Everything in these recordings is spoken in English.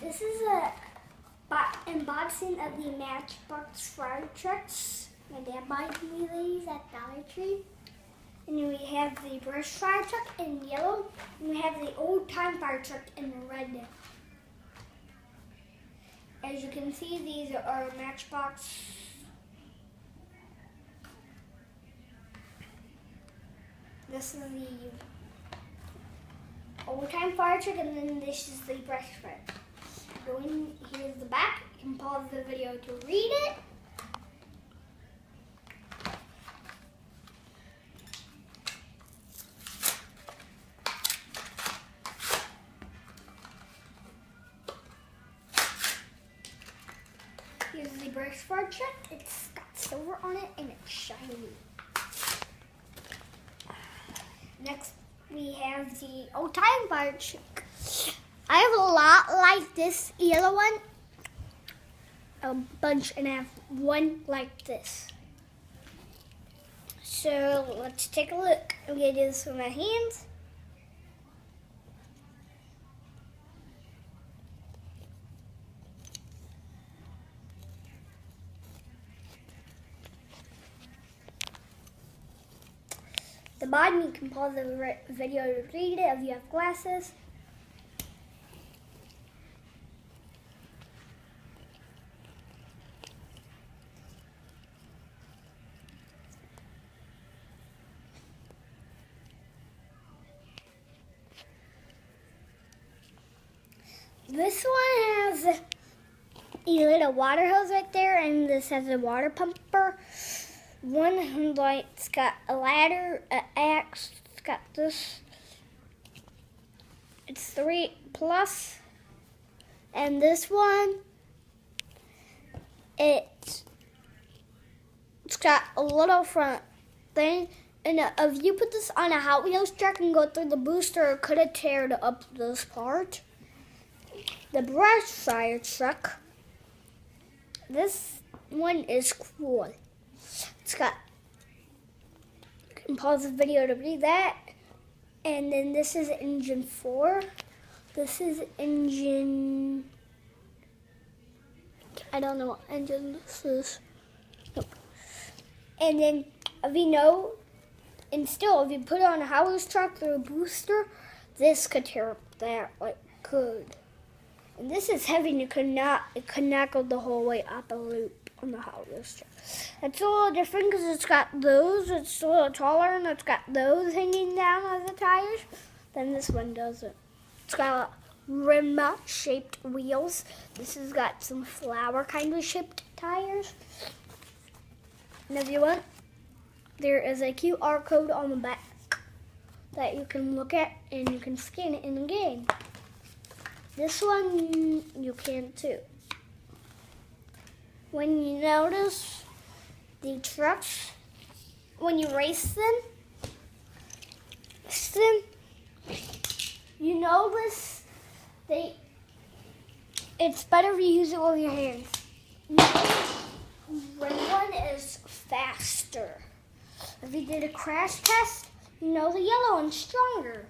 This is a unboxing of the Matchbox fire trucks. My dad bought me these at Dollar Tree. And then we have the brush fire truck in yellow, and we have the old time fire truck in red. As you can see, these are Matchbox. This is the old time fire truck, and then this is the brush fire. Here's the back. You can pause the video to read it. Here's the brush fire truck. It's got silver on it and it's shiny. Next, we have the old time fire truck. I have a lot like this yellow one, a bunch, and I have one like this. So let's take a look. I'm gonna do this with my hands. The bottom, you can pause the video to read it if you have glasses. This one has a little water hose right there, and this has a water pumper. One light's got a ladder, an axe, it's got this. It's 3 plus. And this one, it's got a little front thing. And if you put this on a Hot Wheels truck and go through the booster, it could have teared up this part. The brush fire truck, this one is cool. It's got, you can pause the video to read that. And then this is engine 4. This is engine, I don't know what engine this is. Nope. And then if you know, and still if you put it on a Hot Wheels truck through a booster, this could tear up that like good. And this is heavy, and it could not go the whole way up a loop on the Hot Wheels truck. It's a little different because it's got those, it's a little taller, and it's got those hanging down on the tires. Then this one doesn't. It's got rim-shaped wheels. This has got some flower kind of shaped tires. And if you want, there is a QR code on the back that you can look at, and you can scan it in the game. This one you can too. When you notice the trucks, when you race them, you notice it's better if you use it with your hands. Red one is faster. If you did a crash test, you know the yellow one's stronger.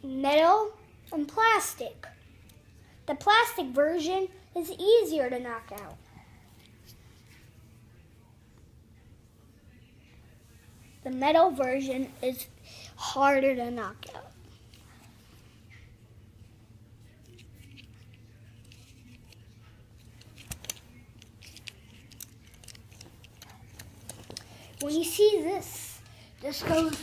Metal and plastic. The plastic version is easier to knock out. The metal version is harder to knock out. When you see this goes